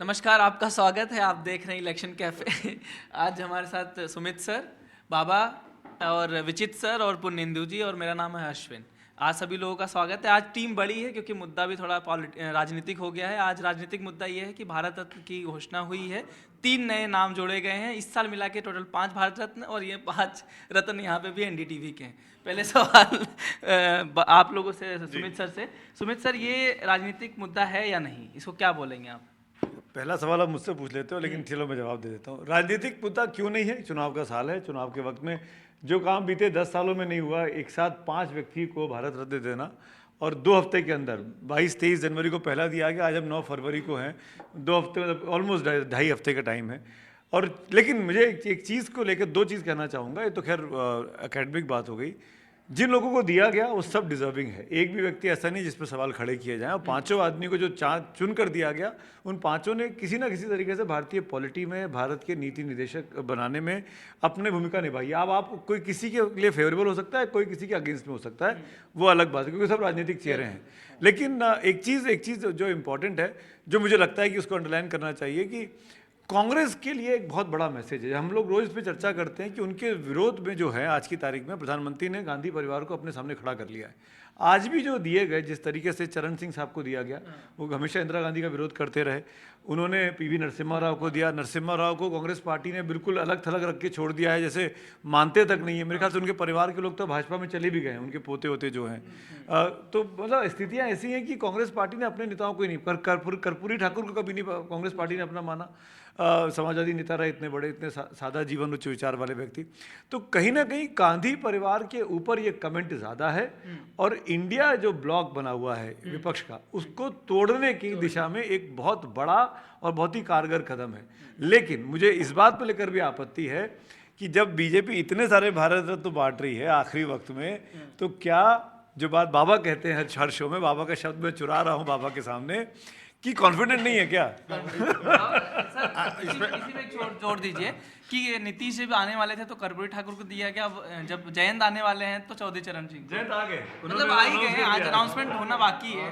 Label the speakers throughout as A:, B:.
A: नमस्कार, आपका स्वागत है। आप देख रहे हैं इलेक्शन कैफे। आज हमारे साथ सुमित सर, बाबा और विचित सर और पुण्येंदु जी और मेरा नाम है अश्विन। आज सभी लोगों का स्वागत है। आज टीम बड़ी है क्योंकि मुद्दा भी थोड़ा राजनीतिक हो गया है। आज राजनीतिक मुद्दा ये है कि भारत रत्न की घोषणा हुई है। 3 नए नाम जोड़े गए हैं इस साल मिला के, टोटल 5 भारत रत्न, और ये 5 रत्न यहाँ पे भी एनडीटीवी के हैं। पहले सवाल आप लोगों से, सुमित सर, ये राजनीतिक मुद्दा है या नहीं, इसको क्या बोलेंगे आप?
B: पहला सवाल आप मुझसे पूछ लेते हो, लेकिन चलो मैं जवाब दे देता हूँ। राजनीतिक मुद्दा क्यों नहीं है? चुनाव का साल है। चुनाव के वक्त में जो काम बीते 10 सालों में नहीं हुआ, एक साथ 5 व्यक्ति को भारत रत्न देना, और 2 हफ्ते के अंदर 22-23 जनवरी को पहला दिया गया, आज हम 9 फरवरी को हैं, 2 हफ्ते मतलब ऑलमोस्ट 2.5 हफ्ते का टाइम है। और लेकिन मुझे एक चीज़ को लेकर 2 चीज़ कहना चाहूँगा। ये तो खैर एकेडमिक बात हो गई। जिन लोगों को दिया गया वो सब डिजर्विंग है। एक भी व्यक्ति ऐसा नहीं जिस पर सवाल खड़े किए जाएं। और 5 आदमी को जो चुन कर दिया गया, उन 5 ने किसी ना किसी तरीके से भारतीय पॉलिटी में, भारत के नीति निर्देशक बनाने में अपनी भूमिका निभाई। अब आप कोई किसी के लिए फेवरेबल हो सकता है, कोई किसी के अगेंस्ट में हो सकता है, वो अलग बात है, क्योंकि सब राजनीतिक चेहरे हैं। लेकिन एक चीज़ जो इम्पोर्टेंट है, जो मुझे लगता है कि उसको अंडरलाइन करना चाहिए, कि कांग्रेस के लिए एक बहुत बड़ा मैसेज है। हम लोग रोज इस पे चर्चा करते हैं कि उनके विरोध में जो है, आज की तारीख में प्रधानमंत्री ने गांधी परिवार को अपने सामने खड़ा कर लिया है। आज भी जो दिए गए, जिस तरीके से चरण सिंह साहब को दिया गया, वो हमेशा इंदिरा गांधी का विरोध करते रहे। उन्होंने पीवी नरसिम्हा राव को दिया। नरसिम्हा राव को कांग्रेस पार्टी ने बिल्कुल अलग थलग रख के छोड़ दिया है, जैसे मानते तक नहीं है। मेरे ख्याल से उनके परिवार के लोग तो भाजपा में चले भी गए हैं, उनके पोते होते जो हैं। तो मतलब स्थितियाँ ऐसी हैं कि कांग्रेस पार्टी ने अपने नेताओं को ही नहीं, कर्पूरी ठाकुर को कभी नहीं कांग्रेस पार्टी ने अपना माना। समाजवादी नेता रहे, इतने बड़े, इतने सादा जीवन, उच्च विचार वाले व्यक्ति। तो कहीं ना कहीं गांधी परिवार के ऊपर ये कमेंट ज़्यादा है, और इंडिया जो ब्लॉक बना हुआ है विपक्ष का, उसको तोड़ने की दिशा में एक बहुत बड़ा और बहुत ही कारगर कदम है। लेकिन मुझे इस बात को लेकर भी आपत्ति है कि जब बीजेपी इतने सारे भारत रत्न तो बांट रही है आखिरी वक्त में, तो क्या जो बात बाबा कहते हैं हर शो में, बाबा का शब्द मैं चुरा रहा हूँ बाबा के सामने, कि कॉन्फिडेंट नहीं है क्या?
A: सर, इसी में एक जोड़ दीजिए कि नीतीश जब आने वाले थे तो कर्पूरी ठाकुर को दिया गया। अब जब जयंत आने वाले हैं तो चौधरी चरण सिंह।
B: जयंत आ गए,
A: मतलब आ ही गए हैं, आज अनाउंसमेंट होना बाकी है।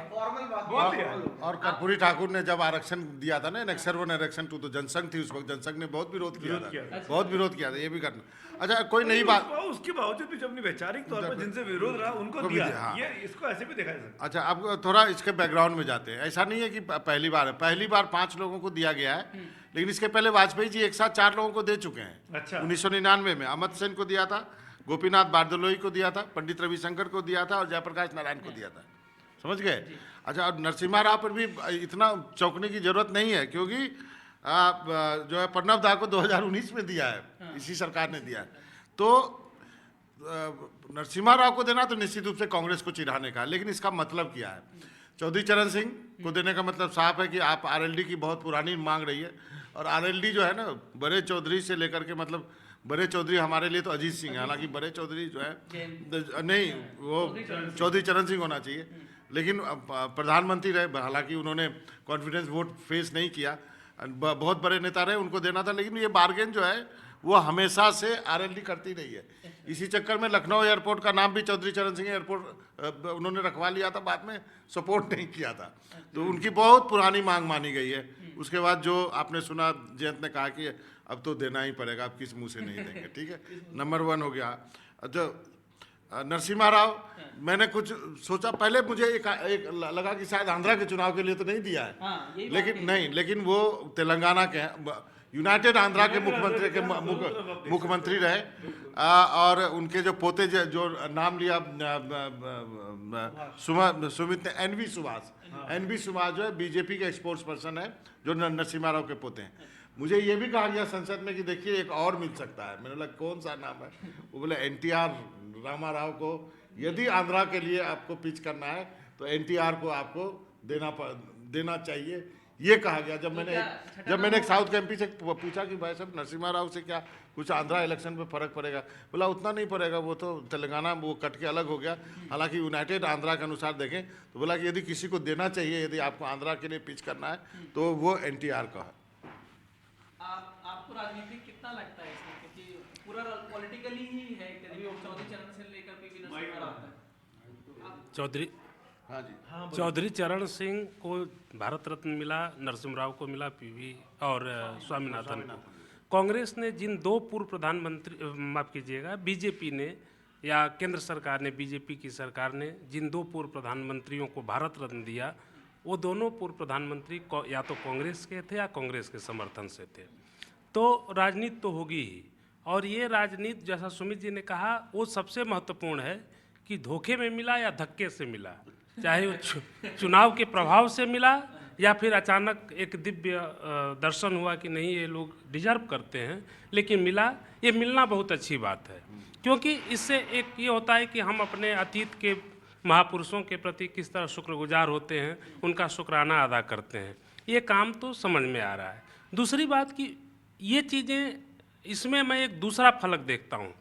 C: और कर्पूरी ठाकुर ने जब आरक्षण दिया था ना, एनेक्सर 1 एनेक्शन 2, तो जनसंघ थी उस वक्त, जनसंघ ने बहुत विरोध किया था, बहुत विरोध किया था। ये भी करना अच्छा, कोई नई बात।
B: उसके बावजूद भी जो अपनी वैचारिक तौर पर जिनसे विरोध रहा उनको दिया, ये इसको ऐसे भी देखा जा सकता है।
C: अच्छा, अब थोड़ा इसके बैकग्राउंड में जाते हैं। ऐसा नहीं है कि पहली बार है, पहली बार 5 लोगों को दिया गया है, लेकिन इसके पहले वाजपेयी जी एक साथ 4 लोगों को दे चुके हैं।
B: अच्छा।
C: 1999 में अमर्त्य सेन को दिया था, गोपीनाथ बारदलोई को दिया था, पंडित रविशंकर को दिया था, और जयप्रकाश नारायण को दिया था। समझ गए? अच्छा, और नरसिम्हा राव पर भी इतना चौंकने की जरूरत नहीं है, क्योंकि जो है प्रणब दा को 2019 में दिया है, इसी सरकार ने दिया है। तो नरसिम्हा राव को देना तो निश्चित रूप से कांग्रेस को चिढ़ाने का, लेकिन इसका मतलब क्या है? चौधरी चरण सिंह को देने का मतलब साफ है कि आप आरएलडी की बहुत पुरानी मांग रही है, और आरएलडी जो है ना, बड़े चौधरी से लेकर के, मतलब बड़े चौधरी हमारे लिए तो अजीत सिंह है, हालांकि बड़े चौधरी जो है नहीं, वो चौधरी चरण सिंह होना चाहिए। लेकिन प्रधानमंत्री रहे, हालांकि उन्होंने कॉन्फिडेंस वोट फेस नहीं किया, बहुत बड़े नेता रहे, उनको देना था। लेकिन ये बार्गेन जो है वो हमेशा से आरएलडी करती रही है। इसी चक्कर में लखनऊ एयरपोर्ट का नाम भी चौधरी चरण सिंह एयरपोर्ट उन्होंने रखवा लिया था, बाद में सपोर्ट नहीं किया था। तो उनकी बहुत पुरानी मांग मानी गई है। उसके बाद जो आपने सुना, जयंत ने कहा कि अब तो देना ही पड़ेगा, अब किस मुंह से नहीं देंगे, ठीक है, नंबर 1 हो गया। जो नरसिम्हा राव, मैंने कुछ सोचा पहले, मुझे एक लगा कि शायद आंध्रा के चुनाव के लिए तो नहीं दिया है, लेकिन नहीं, लेकिन वो तेलंगाना के यूनाइटेड आंध्रा के मुख्यमंत्री रहे, और उनके जो पोते जो नाम लिया सुमित ने, एनवी सुभाष जो है बीजेपी के एक्सपोर्ट्स पर्सन है, जो नरसिम्हा राव के पोते हैं। मुझे ये भी कहा गया संसद में कि देखिए एक और मिल सकता है। मैंने बोला कौन सा नाम है? वो बोले एनटीआर रामाराव को, यदि आंध्रा के लिए आपको पिच करना है तो एनटीआर को आपको देना चाहिए, ये कहा गया। जब मैंने एक साउथ के एमपी से पूछा कि भाई साहब नरसिम्हा राव से क्या कुछ आंध्रा इलेक्शन पे फर्क पड़ेगा? बोला उतना नहीं पड़ेगा, वो तो तेलंगाना वो कट के अलग हो गया। हालांकि यूनाइटेड आंध्रा के अनुसार देखें तो बोला कि यदि किसी को देना चाहिए, यदि आपको आंध्रा के लिए पिच करना है, तो वो एनटीआर का है।
A: आपको राजनीतिक कितना लगता है इसमें, क्योंकि पूरा पॉलिटिकली ही है, चौधरी चरण से लेकर पीवी नरसिम्हा राव तक।
D: चौधरी
C: हाँ जी।
D: चौधरी चरण सिंह को भारत रत्न मिला, नरसिम्हा राव को मिला, पीवी और स्वामीनाथन को। कांग्रेस ने जिन दो पूर्व प्रधानमंत्री, माफ कीजिएगा, बीजेपी ने या केंद्र सरकार ने, बीजेपी की सरकार ने जिन दो पूर्व प्रधानमंत्रियों को भारत रत्न दिया, वो दोनों पूर्व प्रधानमंत्री या तो कांग्रेस के थे या कांग्रेस के समर्थन से थे। तो राजनीति तो होगी ही, और ये राजनीति जैसा सुमित जी ने कहा वो सबसे महत्वपूर्ण है कि धोखे में मिला या धक्के से मिला, चाहे वो चुनाव के प्रभाव से मिला या फिर अचानक एक दिव्य दर्शन हुआ कि नहीं ये लोग डिजर्व करते हैं, लेकिन मिला। ये मिलना बहुत अच्छी बात है, क्योंकि इससे एक ये होता है कि हम अपने अतीत के महापुरुषों के प्रति किस तरह शुक्रगुजार होते हैं, उनका शुक्राना अदा करते हैं। ये काम तो समझ में आ रहा है। दूसरी बात कि ये चीज़ें, इसमें मैं एक दूसरा फलक देखता हूँ।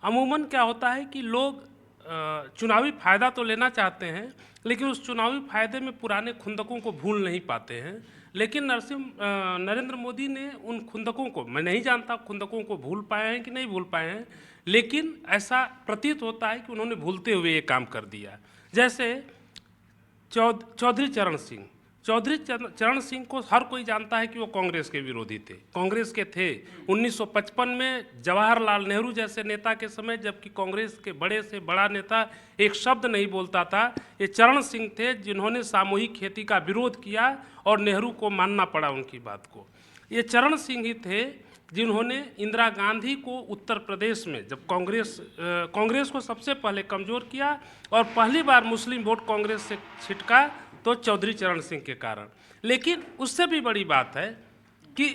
D: अमूमन क्या होता है कि लोग चुनावी फ़ायदा तो लेना चाहते हैं, लेकिन उस चुनावी फ़ायदे में पुराने खुंदकों को भूल नहीं पाते हैं। लेकिन नरेंद्र मोदी ने उन खुंदकों को, मैं नहीं जानता खुंदकों को भूल पाए हैं कि नहीं भूल पाए हैं, लेकिन ऐसा प्रतीत होता है कि उन्होंने भूलते हुए ये काम कर दिया। जैसे चौधरी चरण सिंह को हर कोई जानता है कि वो कांग्रेस के विरोधी थे, कांग्रेस के थे 1955 में जवाहरलाल नेहरू जैसे नेता के समय, जबकि कांग्रेस के बड़े से बड़ा नेता एक शब्द नहीं बोलता था। ये चरण सिंह थे जिन्होंने सामूहिक खेती का विरोध किया और नेहरू को मानना पड़ा उनकी बात को। ये चरण सिंह ही थे जिन्होंने इंदिरा गांधी को उत्तर प्रदेश में, जब कांग्रेस को सबसे पहले कमज़ोर किया और पहली बार मुस्लिम वोट कांग्रेस से छिटका, तो चौधरी चरण सिंह के कारण। लेकिन उससे भी बड़ी बात है कि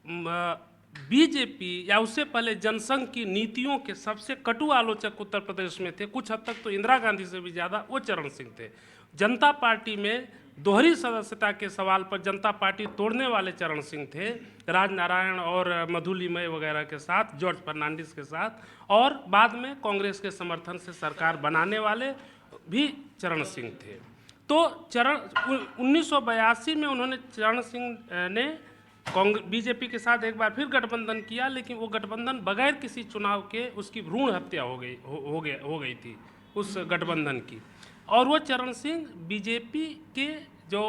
D: बीजेपी या उससे पहले जनसंघ की नीतियों के सबसे कटु आलोचक उत्तर प्रदेश में थे, कुछ हद तक तो इंदिरा गांधी से भी ज़्यादा वो चरण सिंह थे। जनता पार्टी में दोहरी सदस्यता के सवाल पर जनता पार्टी तोड़ने वाले चरण सिंह थे, राजनारायण और मधुलिमय वगैरह के साथ, जॉर्ज फर्नांडिस के साथ, और बाद में कांग्रेस के समर्थन से सरकार बनाने वाले भी चरण सिंह थे। तो 1982 में उन्होंने, चरण सिंह ने बीजेपी के साथ एक बार फिर गठबंधन किया, लेकिन वो गठबंधन बगैर किसी चुनाव के, उसकी भ्रूण हत्या हो गई थी उस गठबंधन की। और वो चरण सिंह बीजेपी के जो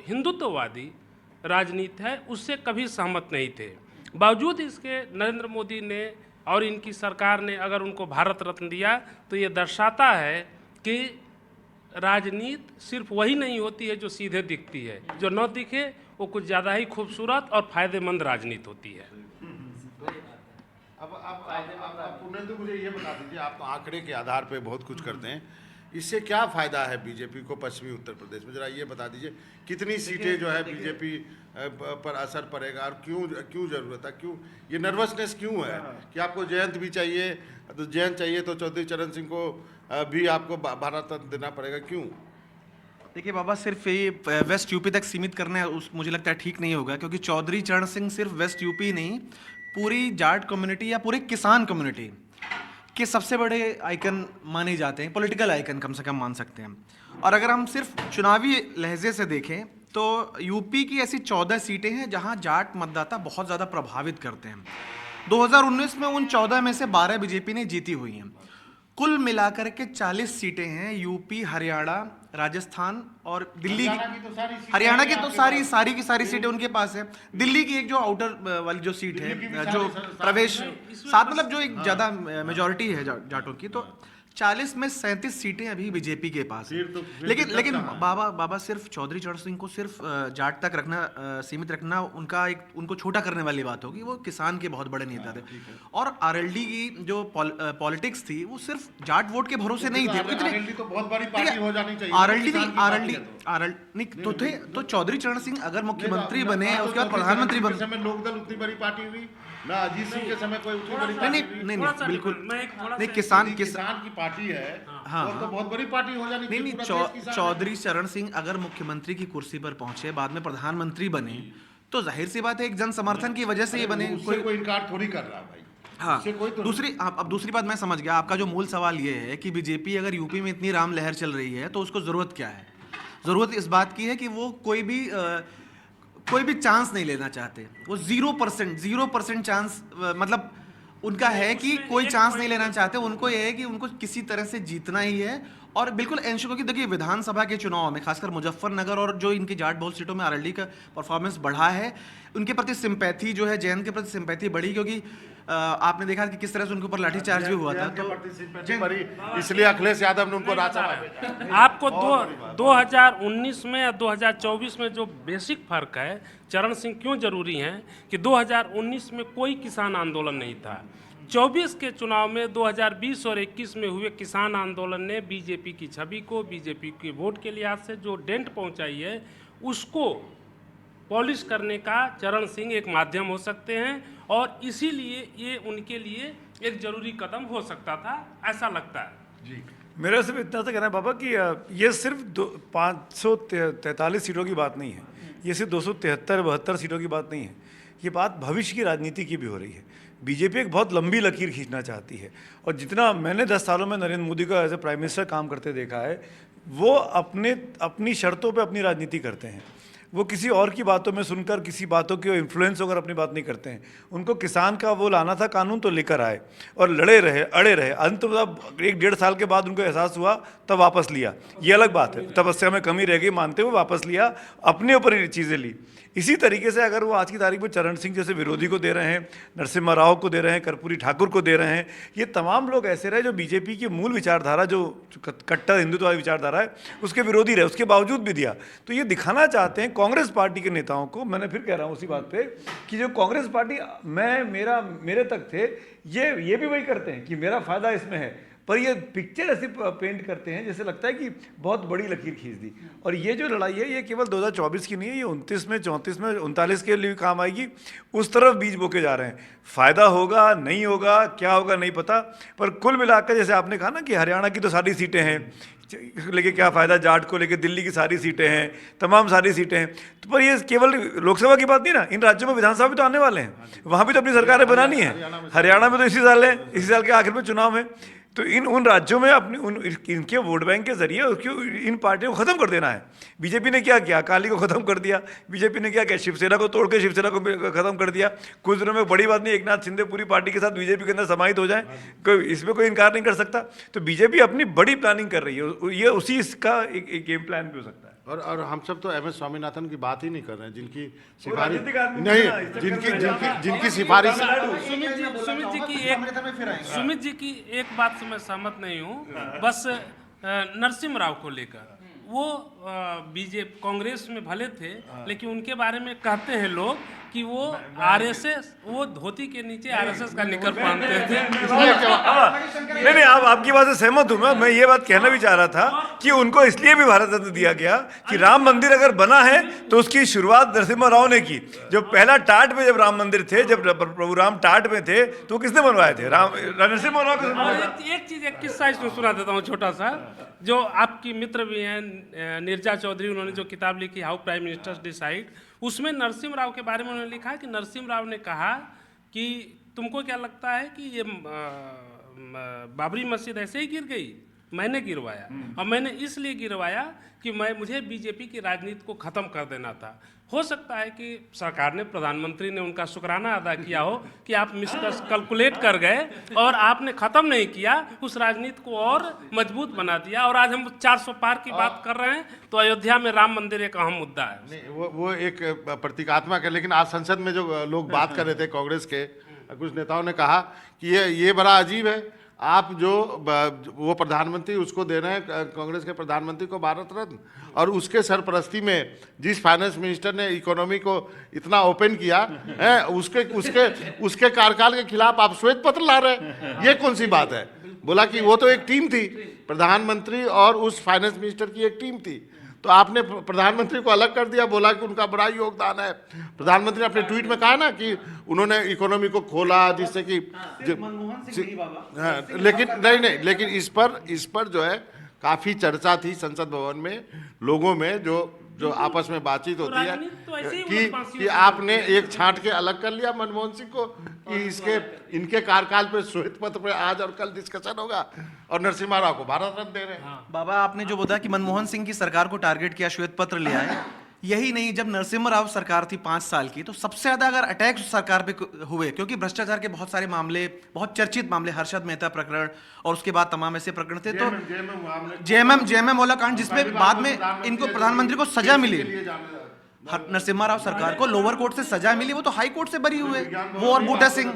D: हिंदुत्ववादी राजनीति है उससे कभी सहमत नहीं थे। बावजूद इसके नरेंद्र मोदी ने और इनकी सरकार ने अगर उनको भारत रत्न दिया, तो ये दर्शाता है कि राजनीति सिर्फ वही नहीं होती है जो सीधे दिखती है, जो न दिखे वो कुछ ज़्यादा ही खूबसूरत और फायदेमंद राजनीति होती है।
C: अब पुनेंदु, मुझे ये बता दीजिए, आप आंकड़े के आधार पे बहुत कुछ करते हैं, इससे क्या फ़ायदा है बीजेपी को पश्चिमी उत्तर प्रदेश में? जरा ये बता दीजिए, कितनी सीटें जो है बीजेपी पर असर पड़ेगा और क्यों ज़रूरत है, क्यों ये नर्वसनेस क्यों है कि आपको जयंत भी चाहिए, तो जयंत चाहिए तो चौधरी चरण सिंह को भी आपको भारत रत्न देना पड़ेगा, क्यों?
E: देखिए बाबा, सिर्फ ये वेस्ट यूपी तक सीमित करना मुझे लगता है ठीक नहीं होगा, क्योंकि चौधरी चरण सिंह सिर्फ वेस्ट यूपी नहीं, पूरी जाट कम्युनिटी या पूरे किसान कम्युनिटी के सबसे बड़े आइकन माने जाते हैं, पॉलिटिकल आइकन कम से कम मान सकते हैं। और अगर हम सिर्फ चुनावी लहजे से देखें तो यूपी की ऐसी 14 सीटें हैं जहां जाट मतदाता बहुत ज़्यादा प्रभावित करते हैं। 2019 में उन 14 में से 12 बीजेपी ने जीती हुई हैं। कुल मिलाकर के 40 सीटें हैं यूपी, हरियाणा, राजस्थान और दिल्ली की। हरियाणा की तो सारी की सारी सीटें उनके पास है। दिल्ली की एक जो आउटर वाली जो सीट है, जो प्रवेश साथ, मतलब जो एक ज़्यादा मेजॉरिटी है जाटों की, तो 40 में 37 सीटें अभी बीजेपी के पास है। लेकिन बाबा सिर्फ चौधरी चरण सिंह को सिर्फ जाट तक रखना, सीमित रखना उनको छोटा करने वाली बात होगी। वो किसान के बहुत बड़े नेता थे, और आरएलडी की जो पॉलिटिक्स थी वो सिर्फ जाट वोट के भरोसे नहीं थे।
C: आरएलडी तो बहुत बड़ी पार्टी हो जानी चाहिए।
E: आरएलडी तो थे, तो चौधरी चरण सिंह अगर मुख्यमंत्री बने, उसके बाद प्रधानमंत्री बने।
C: लोकदल उतनी बड़ी पार्टी हुई ना, अजीत सिंह के समय कोई उतनी बड़ी पार्टी
E: नहीं, बिल्कुल नहीं।
C: किसान की पार्टी है, तो बहुत बड़ी पार्टी हो जानी चाहिए।
E: नहीं, चौधरी चरण सिंह अगर मुख्यमंत्री की कुर्सी पर पहुंचे, बाद में प्रधानमंत्री बने, तो जाहिर सी बात है एक जन समर्थन की वजह से ये बने।
C: कोई इनकार थोड़ी कर रहा भाई।
E: हाँ, दूसरी बात मैं समझ गया। आपका जो मूल सवाल ये है कि बीजेपी अगर यूपी में इतनी राम लहर चल रही है तो उसको जरूरत क्या है? जरूरत इस बात की है कि वो कोई भी चांस नहीं लेना चाहते। वो 0% चांस, मतलब उनका है कि कोई चांस नहीं लेना चाहते। उनको ये है कि उनको किसी तरह से जीतना ही है और बिल्कुल एंश्योर, क्योंकि देखिए विधानसभा के चुनाव में खासकर मुजफ्फरनगर और जो इनकी जाट बहुल सीटों में आरएलडी का परफॉर्मेंस बढ़ा है, उनके प्रति सिंपैथी जो है, जैन के प्रति सिंपैथी बढ़ी, क्योंकि आपने देखा कि किस तरह से उनके ऊपर लाठीचार्ज भी हुआ था।
C: तो इसलिए अखिलेश यादव ने उनको राज्यसभा भेजा।
D: आपको 2019 में या 2024 में जो बेसिक फर्क है, चरण सिंह क्यों जरूरी हैं कि 2019 में कोई किसान आंदोलन नहीं था। 24 के चुनाव में 2020 और 21 में हुए किसान आंदोलन ने बीजेपी की छवि को, बीजेपी के वोट के लिहाज से जो डेंट पहुंचाई है, उसको पॉलिश करने का चरण सिंह एक माध्यम हो सकते हैं, और इसीलिए ये उनके लिए एक जरूरी कदम हो सकता था, ऐसा लगता है।
B: जी, मेरा सिर्फ इतना सा कहना है बाबा कि ये सिर्फ 543 सीटों की बात नहीं है, ये सिर्फ 273-72 सीटों की बात नहीं है, ये बात भविष्य की राजनीति की भी हो रही है। बीजेपी एक बहुत लंबी लकीर खींचना चाहती है, और जितना मैंने 10 सालों में नरेंद्र मोदी को एज ए प्राइम मिनिस्टर काम करते देखा है, वो अपनी शर्तों पे अपनी राजनीति करते हैं। वो किसी और की बातों में सुनकर, किसी बातों के इन्फ्लुएंस होकर अपनी बात नहीं करते हैं। उनको किसान का वो लाना था कानून, तो लेकर आए और लड़े रहे, अड़े रहे। अंत में 1-1.5 साल के बाद उनको एहसास हुआ, तब वापस लिया। ये अलग बात है, तपस्या में कमी रह गई मानते हुए वापस लिया, अपने ऊपर ही चीज़ें ली। इसी तरीके से अगर वो आज की तारीख में चरण सिंह जैसे विरोधी को दे रहे हैं, नरसिम्हा राव को दे रहे हैं, कर्पूरी ठाकुर को दे रहे हैं, ये तमाम लोग ऐसे रहे जो बीजेपी की मूल विचारधारा, जो कट्टर हिंदुत्ववादी विचारधारा है, उसके विरोधी रहे, उसके बावजूद भी दिया। तो ये दिखाना चाहते हैं कांग्रेस पार्टी के नेताओं को, मैंने फिर कह रहा हूँ उसी बात पे, कि जो कांग्रेस पार्टी मेरे तक थे, ये भी वही करते हैं कि मेरा फायदा इसमें है, पर ये पिक्चर ऐसे पेंट करते हैं जैसे लगता है कि बहुत बड़ी लकीर खींच दी। और ये जो लड़ाई है, ये केवल 2024 की नहीं है, ये 29 में, 34 में, 39 के लिए काम आएगी। उस तरफ बीज बोके जा रहे हैं। फ़ायदा होगा, नहीं होगा, क्या होगा नहीं पता, पर कुल मिलाकर जैसे आपने कहा ना कि हरियाणा की तो सारी सीटें हैं, लेके क्या फ़ायदा, जाट को लेके दिल्ली की सारी सीटें हैं, तमाम सारी सीटें हैं, तो पर ये केवल लोकसभा की बात नहीं ना, इन राज्यों में विधानसभा भी तो आने वाले हैं, वहाँ भी तो अपनी सरकारें बनानी है। हरियाणा में तो इसी साल है, इसी साल के आखिर में चुनाव है। तो उन राज्यों में इनके वोट बैंक के जरिए इन पार्टियों को ख़त्म कर देना है। बीजेपी ने क्या किया, अकाली को ख़त्म कर दिया। बीजेपी ने क्या किया, शिवसेना को तोड़ के शिवसेना को ख़त्म कर दिया। कुछ दिनों में बड़ी बात नहीं, एकनाथ शिंदे पूरी पार्टी के साथ बीजेपी के अंदर समाहित हो जाए, इसमें कोई इनकार नहीं कर सकता। तो बीजेपी अपनी बड़ी प्लानिंग कर रही है, ये उसी इसका एक गेम प्लान भी हो सकता है।
C: और हम सब तो एमएस स्वामीनाथन की बात ही नहीं कर रहे हैं, जिनकी सिफारिश नहीं, जिनकी सिफारिश।
D: सुमित जी की एक बात से मैं सहमत नहीं हूँ, बस नरसिम्हा राव को लेकर, वो बीजेपी कांग्रेस में भले थे, लेकिन उनके बारे में कहते हैं लोग कि वो आरएसएस, वो धोती के नीचे आरएसएस का निकर पहनते थे।
B: नहीं, आपकी बात से सहमत हूँ मैं ये बात कहना भी चाह रहा था कि उनको इसलिए भी भारत रत्न दिया गया कि राम मंदिर अगर बना है तो उसकी शुरुआत नरसिम्हा राव ने की। जो पहला टाट में जब राम मंदिर थे, जब प्रभु राम टाट में थे, तो किसने बनवाए थे? नरसिम्हा राव को।
D: एक चीज, एक किस्सा इसमें सुना देता हूँ छोटा सा, जो आपकी मित्र भी हैं नीरजा चौधरी, उन्होंने जो किताब लिखी हाउ प्राइम मिनिस्टर्स डिसाइड, उसमें नरसिम्हा राव के बारे में उन्होंने लिखा कि नरसिम्हा राव ने कहा कि तुमको क्या लगता है कि ये बाबरी मस्जिद ऐसे ही गिर गई? मैंने गिरवाया, और मैंने इसलिए गिरवाया कि मुझे बीजेपी की राजनीति को ख़त्म कर देना था। हो सकता है कि सरकार ने, प्रधानमंत्री ने उनका शुक्राना अदा किया हो कि आप मिस्टर कैलकुलेट कर गए और आपने ख़त्म नहीं किया, उस राजनीति को और मजबूत बना दिया। और आज हम 400 पार की बात कर रहे हैं, तो अयोध्या में राम मंदिर एक अहम मुद्दा है।
C: नहीं, वो एक प्रतीकात्मक है, लेकिन आज संसद में जो लोग बात कर रहे थे कांग्रेस के कुछ नेताओं ने कहा कि ये बड़ा अजीब है, आप जो वो प्रधानमंत्री उसको दे रहे हैं, कांग्रेस के प्रधानमंत्री को भारत रत्न, और उसके सरपरस्ती में जिस फाइनेंस मिनिस्टर ने इकोनॉमी को इतना ओपन किया है, उसके कार्यकाल के खिलाफ आप श्वेत पत्र ला रहे हैं, ये कौन सी बात है? बोला कि वो तो एक टीम थी, प्रधानमंत्री और उस फाइनेंस मिनिस्टर की एक टीम थी, तो आपने प्रधानमंत्री को अलग कर दिया, बोला कि उनका बड़ा योगदान है। प्रधानमंत्री ने अपने ट्वीट में कहा ना कि उन्होंने इकोनॉमी को खोला, जिससे कि लेकिन नहीं, लेकिन इस पर जो है काफी चर्चा थी संसद भवन में, लोगों में जो आपस में बातचीत होती है कि आपने एक छांट के अलग कर लिया मनमोहन सिंह को कि इनके कार्यकाल पे श्वेत पत्र पे आज और कल डिस्कशन होगा, और नरसिम्हा राव को भारत रत्न दे रहे हैं।
E: बाबा, आपने जो बताया कि मनमोहन सिंह की सरकार को टारगेट किया, श्वेत पत्र लिया है, यही नहीं, जब नरसिम्हा राव सरकार थी 5 साल की, तो सबसे ज़्यादा अगर अटैक सरकार पे हुए, क्योंकि भ्रष्टाचार के बहुत सारे मामले, बहुत चर्चित मामले, हर्षद मेहता प्रकरण और उसके बाद तमाम ऐसे प्रकरण थे, तो जेएमएम वाला कांड, जिसमें बाद में इनको प्रधानमंत्री को सजा मिली, नरसिम्हा राव सरकार को लोअर कोर्ट से सजा मिली, वो तो हाई कोर्ट से बरी हुए, वो और बूटा सिंह,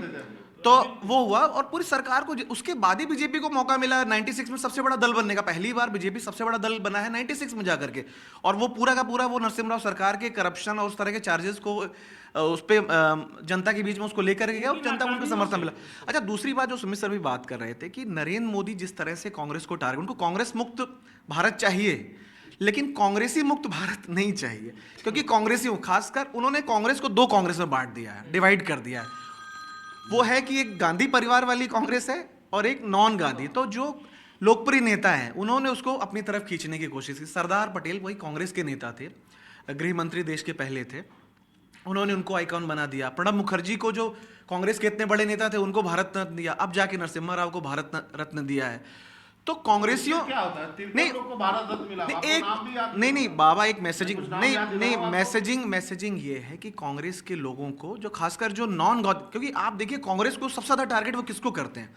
E: तो वो हुआ। और पूरी सरकार को उसके बाद ही बीजेपी को मौका मिला 96 में सबसे बड़ा दल बनने का। पहली बार बीजेपी सबसे बड़ा दल बना है 96 में जाकर के, और वो पूरा का पूरा वो नरसिम्हा राव सरकार के करप्शन और उस तरह के चार्जेस को उस पर जनता के बीच में उसको लेकर गया और जनता को उनको समर्थन मिला। अच्छा, दूसरी बात जो सुमित सर भी बात कर रहे थे कि नरेंद्र मोदी जिस तरह से कांग्रेस को टारगेट, उनको कांग्रेस मुक्त भारत चाहिए, लेकिन कांग्रेसी मुक्त भारत नहीं चाहिए, क्योंकि कांग्रेसियों, खासकर उन्होंने कांग्रेस को 2 कांग्रेस में बांट दिया है, डिवाइड कर दिया है। वो है कि एक गांधी परिवार वाली कांग्रेस है और एक नॉन गांधी। तो जो लोकप्रिय नेता हैं उन्होंने उसको अपनी तरफ खींचने की कोशिश की। सरदार पटेल वही कांग्रेस के नेता थे, गृह मंत्री देश के पहले थे, उन्होंने उनको आइकॉन बना दिया। प्रणब मुखर्जी को, जो कांग्रेस के इतने बड़े नेता थे, उनको भारत रत्न दिया, अब जाके नरसिम्हा राव को भारत रत्न दिया है। तो कांग्रेसियों
C: क्या होता है,
E: नहीं
C: को भारत रत्न मिला,
E: नहीं,
C: आपको
E: एक
C: नाम भी याद
E: नहीं बाबा, एक मैसेजिंग
C: कुछ नाम
E: नहीं
C: याद
E: नहीं
C: दिलाओ आपको।
E: मैसेजिंग ये है कि कांग्रेस के लोगों को, जो खासकर जो नॉन गॉड, क्योंकि आप देखिए कांग्रेस को सबसे ज्यादा टारगेट वो किसको करते हैं,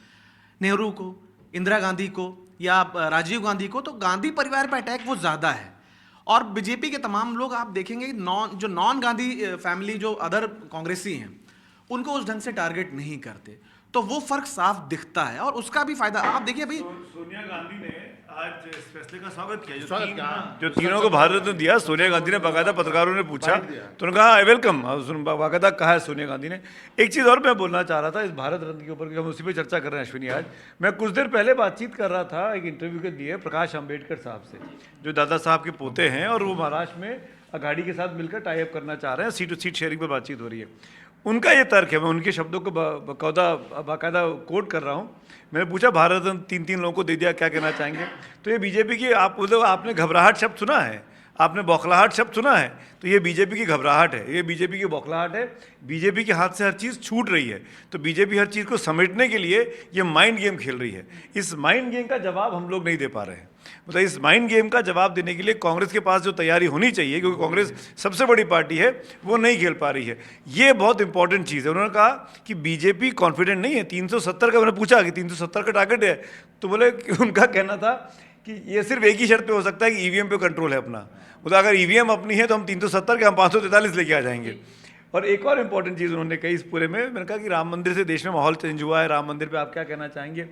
E: नेहरू को, इंदिरा गांधी को या राजीव गांधी को, तो गांधी परिवार पर अटैक वो ज्यादा है। और बीजेपी के तमाम लोग आप देखेंगे जो नॉन गांधी फैमिली, जो अदर कांग्रेसी हैं, उनको उस ढंग से टारगेट नहीं करते, तो वो फर्क साफ दिखता है। और उसका भी फायदा आप देखिए भाई,
B: सोनिया गांधी ने आज इस फैसले का स्वागत किया,
C: स्वागत किया।
B: जो तीनों को भारत रत्न दिया। सोनिया गांधी ने बाकायदा, पत्रकारों ने पूछा तो उन्होंने कहा आई वेलकम, बाकायदा कहा है सोनिया गांधी ने। एक चीज़ और मैं बोलना चाह रहा था इस भारत रत्न के ऊपर, हम उसी पे चर्चा कर रहे हैं अश्विनी। आज मैं कुछ देर पहले बातचीत कर रहा था एक इंटरव्यू के दिए प्रकाश अम्बेडकर साहब से, जो दादा साहब के पोते हैं, और वो महाराष्ट्र में अघाड़ी के साथ मिलकर टाई अप करना चाह रहे हैं, सीट टू सीट शेयरिंग पर बातचीत हो रही है। उनका ये तर्क है, मैं उनके शब्दों को बाकायदा कोट कर रहा हूँ। मैंने पूछा भारत रत्न 3 लोगों को दे दिया, क्या कहना चाहेंगे? तो ये बीजेपी की, आप मतलब आपने घबराहट शब्द सुना है, आपने बौखलाहट शब्द सुना है, तो ये बीजेपी की घबराहट है, ये बीजेपी की बौखलाहट है। बीजेपी के हाथ से हर चीज़ छूट रही है, तो बीजेपी हर चीज़ को समेटने के लिए ये माइंड गेम खेल रही है। इस माइंड गेम का जवाब हम लोग नहीं दे पा रहे हैं। मतलब इस माइंड गेम का जवाब देने के लिए कांग्रेस के पास जो तैयारी होनी चाहिए, क्योंकि कांग्रेस सबसे बड़ी पार्टी है, वो नहीं खेल पा रही है। ये बहुत इंपॉर्टेंट चीज़ है। उन्होंने कहा कि बीजेपी कॉन्फिडेंट नहीं है। 370 का, मैंने पूछा कि 370 का टारगेट है, तो बोले कि उनका कहना था कि ये सिर्फ एक ही शर्त पे हो सकता है कि ईवीएम पे कंट्रोल है अपना। मतलब अगर ईवीएम अपनी है तो हम 370 के, हम 543 लेके आ जाएंगे। और एक और इम्पॉर्टेंट चीज़ उन्होंने कही इस पूरे में, मैंने कहा कि राम मंदिर से देश में माहौल चेंज हुआ है, राम मंदिर पे आप क्या कहना चाहेंगे?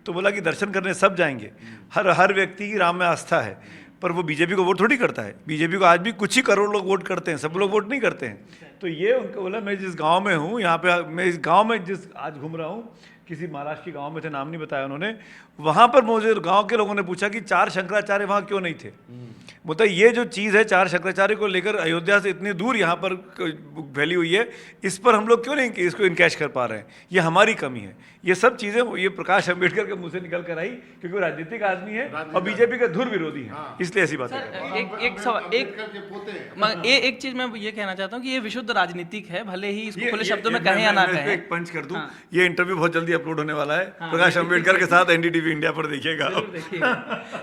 B: तो बोला कि दर्शन करने सब जाएंगे, हर व्यक्ति की राम में आस्था है, पर वो बीजेपी को वोट थोड़ी करता है। बीजेपी को आज भी कुछ ही करोड़ लोग वोट करते हैं, सब लोग वोट नहीं करते हैं। तो ये उनको बोला, मैं जिस गांव में हूँ, यहाँ पे मैं इस गांव में जिस आज घूम रहा हूँ, किसी महाराष्ट्र के गांव में थे, नाम नहीं बताया उन्होंने, वहाँ पर मुझे गांव के लोगों ने पूछा कि 4 शंकराचार्य वहाँ क्यों नहीं थे। मतलब ये जो चीज़ है 4 शंकराचार्य को लेकर अयोध्या से इतनी दूर यहाँ पर फैली हुई है, इस पर हम लोग क्यों नहीं इसको इनकैश कर पा रहे हैं, ये हमारी कमी है। ये सब चीज़ें ये प्रकाश अम्बेडकर के मुंह से निकल कर आई, क्योंकि वो राजनीतिक आदमी है और बीजेपी का धुर विरोधी है, इसलिए ऐसी बात है।
A: एक चीज मैं ये कहना चाहता हूँ कि ये विशुद्ध राजनीतिक है, भले ही इसको खुले शब्दों में कहें या ना कहें।
B: एक पंच कर दूं, ये इंटरव्यू बहुत जल्दी अपलोड होने वाला है प्रकाश अम्बेडकर के साथ, एनडीटीवी इंडिया पर देखिएगा।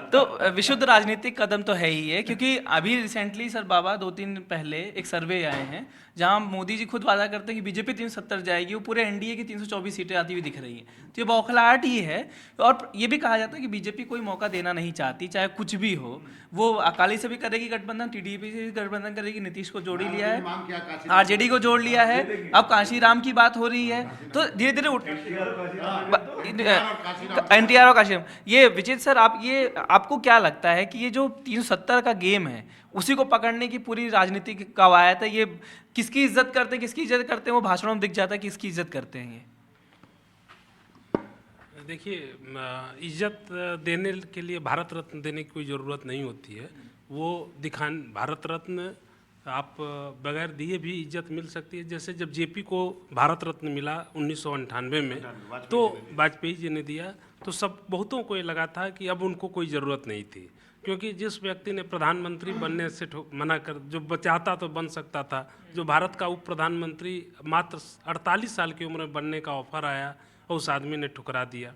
A: तो विशुद्ध राजनीतिक कदम तो है ही है, क्योंकि अभी रिसेंटली सर बाबा 2-3 दिन पहले एक सर्वे आए हैं जहां मोदी जी खुद वादा करते हैं कि बीजेपी 370 जाएगी, वो पूरे एनडीए की 324 सीटें आती हुई दिख रही हैं। तो ये बौखलाहट ही है। और ये भी कहा जाता है कि बीजेपी कोई मौका देना नहीं चाहती, चाहे कुछ भी हो। वो अकाली से भी करेगी गठबंधन, टीडीपी से भी गठबंधन करेगी, नीतीश को जोड़ ही लिया है, आरजेडी को जोड़ लिया है, अब काशी राम की बात हो रही है। तो धीरे धीरे एनटीआर और काशी राम। ये विचित्र सर, आपको क्या लगता है कि ये जो 370 का गेम है, उसी को पकड़ने की पूरी राजनीति की कवायद है? ये किसकी इज्जत करते हैं, किसकी इज्जत करते हैं, वो भाषणों में दिख जाता है किसकी इज्जत करते हैं। ये
D: देखिए, इज्जत देने के लिए भारत रत्न देने की कोई ज़रूरत नहीं होती है। वो भारत रत्न आप बगैर दिए भी इज्जत मिल सकती है। जैसे जब जेपी को भारत रत्न मिला 1998 में, तो वाजपेयी जी ने दिया, तो सब बहुतों को ये लगा था कि अब उनको कोई ज़रूरत नहीं थी, क्योंकि जिस व्यक्ति ने प्रधानमंत्री बनने से मना कर, जो चाहता तो बन सकता था, जो भारत का उप प्रधानमंत्री मात्र 48 साल की उम्र में बनने का ऑफर आया, और उस आदमी ने ठुकरा दिया।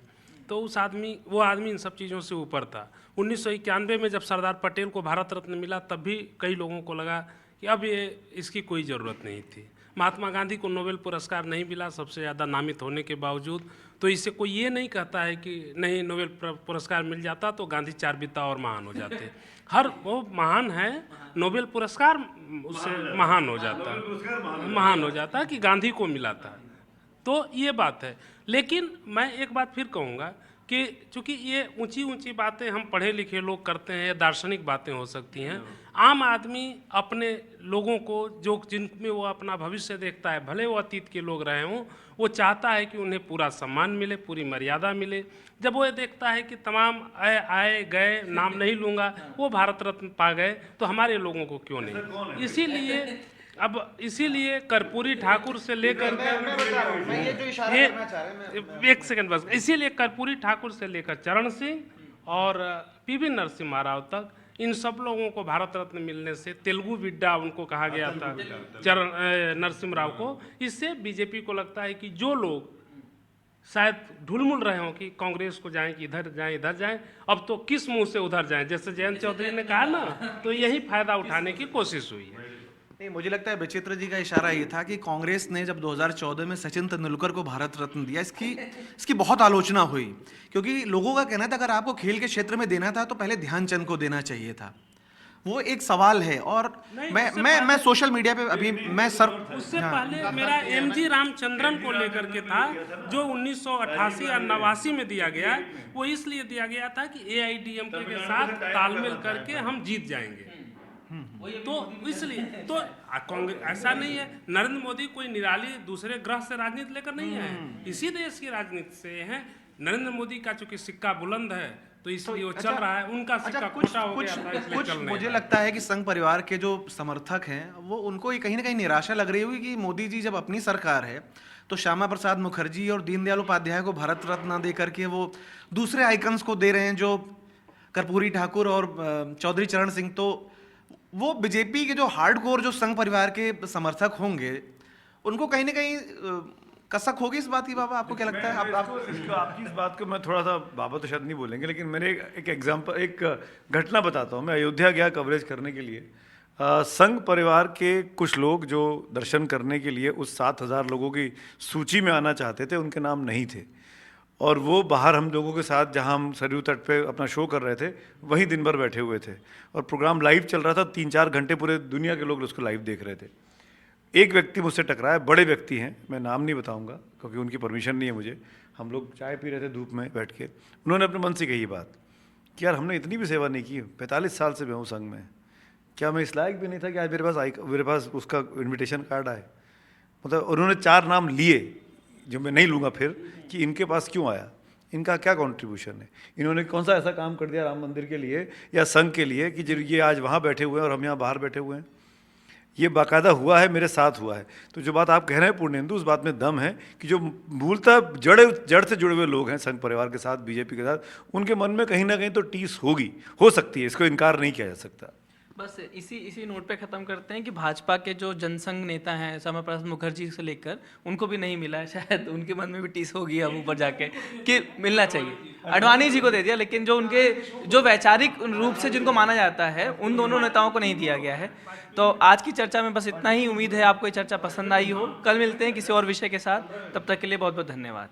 D: तो वो आदमी इन सब चीज़ों से ऊपर था। 1991 में जब सरदार पटेल को भारत रत्न मिला, तब भी कई लोगों को लगा कि अब ये इसकी कोई ज़रूरत नहीं थी। महात्मा गांधी को नोबेल पुरस्कार नहीं मिला सबसे ज़्यादा नामित होने के बावजूद, तो इससे कोई ये नहीं कहता है कि नहीं नोबेल पुरस्कार मिल जाता तो गांधी 4 बित्ता और महान हो जाते। हर वो महान है, नोबेल पुरस्कार उससे महान हो जाता कि गांधी को मिला था। तो ये बात है। लेकिन मैं एक बात फिर कहूँगा कि चूँकि ये ऊंची ऊंची बातें हम पढ़े लिखे लोग करते हैं, दार्शनिक बातें हो सकती हैं, आम आदमी अपने लोगों को जो जिनमें वो अपना भविष्य देखता है, भले वो अतीत के लोग रहे हों, वो चाहता है कि उन्हें पूरा सम्मान मिले, पूरी मर्यादा मिले। जब वो ये देखता है कि तमाम आए गए, नाम नहीं लूँगा, वो भारत रत्न पा गए, तो हमारे लोगों को क्यों नहीं। इसीलिए कर्पूरी ठाकुर से लेकर एक सेकंड बस, इसीलिए कर्पूरी ठाकुर से लेकर चरण सिंह और पीवी नरसिम्हा राव तक, इन सब लोगों को भारत रत्न मिलने से, तेलुगु विड्डा उनको कहा गया था नरसिम्हा राव को, इससे बीजेपी को लगता है कि जो लोग शायद ढुलमुल रहे हों कि कांग्रेस को जाएं कि इधर जाएं, अब तो किस मुंह से उधर जाएं, जैसे जयंत चौधरी ने कहा ना, तो यही फायदा उठाने की कोशिश हुई है।
E: नहीं, मुझे लगता है विचित्र जी का इशारा ये था कि कांग्रेस ने जब 2014 में सचिन तेंदुलकर को भारत रत्न दिया, इसकी बहुत आलोचना हुई, क्योंकि लोगों का कहना था अगर आपको खेल के क्षेत्र में देना था तो पहले ध्यानचंद को देना चाहिए था। वो एक सवाल है। और मैं सोशल मीडिया पे अभी मैं
D: उससे पहले मेरा एमजी रामचंद्रन को लेकर के था, जो 1988 या 89 में दिया गया। वो इसलिए दिया गया था कि एआईडीएमके के साथ तालमेल करके हम जीत जाएंगे। तो इसलिए तो कांग्रेस ऐसा नहीं है, नरेंद्र मोदी कोई निराली दूसरे ग्रह से राजनीति लेकर नहीं है, इसी देश की राजनीति से है। नरेंद्र मोदी का चूंकि सिक्का बुलंद है तो इसलिए वो चल रहा है, उनका सिक्का खोटा हो गया था, इसलिए चल नहीं।
E: मुझे लगता है कि संघ परिवार के जो समर्थक हैं वो उनको कहीं ना कहीं निराशा लग रही होगी कि मोदी जी जब अपनी सरकार है तो श्यामा प्रसाद मुखर्जी और दीनदयाल उपाध्याय को भारत रत्न न दे करके वो दूसरे आइकन्स को दे रहे हैं, जो कर्पूरी ठाकुर और चौधरी चरण सिंह। तो वो बीजेपी के जो हार्डकोर जो संघ परिवार के समर्थक होंगे उनको कहीं ना कहीं कसक होगी इस बात की। बाबा आपको क्या लगता है?
B: आपकी इस बात को मैं थोड़ा सा, बाबा तो शायद नहीं बोलेंगे, लेकिन मैंने एक घटना बताता हूँ। मैं अयोध्या गया कवरेज करने के लिए। संघ परिवार के कुछ लोग जो दर्शन करने के लिए उस 7,000 लोगों की सूची में आना चाहते थे, उनके नाम नहीं थे। और वो बाहर हम लोगों के साथ, जहाँ हम सरयू तट पे अपना शो कर रहे थे, वहीं दिन भर बैठे हुए थे और प्रोग्राम लाइव चल रहा था। 3-4 घंटे पूरे दुनिया के लोग उसको लाइव देख रहे थे। एक व्यक्ति मुझसे टकराया, बड़े व्यक्ति हैं, मैं नाम नहीं बताऊंगा क्योंकि उनकी परमिशन नहीं है मुझे। हम लोग चाय पी रहे थे धूप में बैठ के। उन्होंने अपने मन से कही बात कि यार हमने इतनी भी सेवा नहीं की, 45 साल से मैं हूँ संघ में, क्या मैं इस लायक भी नहीं था कि आज मेरे पास उसका इन्विटेशन कार्ड आए। मतलब उन्होंने 4 नाम लिए जो मैं नहीं लूँगा फिर, कि इनके पास क्यों आया, इनका क्या कंट्रीब्यूशन है, इन्होंने कौन सा ऐसा काम कर दिया राम मंदिर के लिए या संघ के लिए कि ये आज वहाँ बैठे हुए हैं और हम यहाँ बाहर बैठे हुए हैं। ये बाकायदा हुआ है, मेरे साथ हुआ है। तो जो बात आप कह रहे हैं पूर्णेंदु, उस बात में दम है कि जो मूलतः जड़ से जुड़े हुए लोग हैं संघ परिवार के साथ, बीजेपी के साथ, उनके मन में कहीं ना कहीं तो टीस होगी, हो सकती है, इसको इनकार नहीं किया जा सकता।
A: बस इसी नोट पे ख़त्म करते हैं कि भाजपा के जो जनसंघ नेता हैं श्यामा प्रसाद मुखर्जी से लेकर, उनको भी नहीं मिला है। शायद उनके मन में भी टीस होगी अब ऊपर जाके कि मिलना चाहिए। अडवाणी जी को दे दिया, लेकिन जो उनके जो वैचारिक रूप से जिनको माना जाता है, उन दोनों नेताओं को नहीं दिया गया है। तो आज की चर्चा में बस इतना ही। उम्मीद है आपको ये चर्चा पसंद आई हो। कल मिलते हैं किसी और विषय के साथ, तब तक के लिए बहुत बहुत धन्यवाद।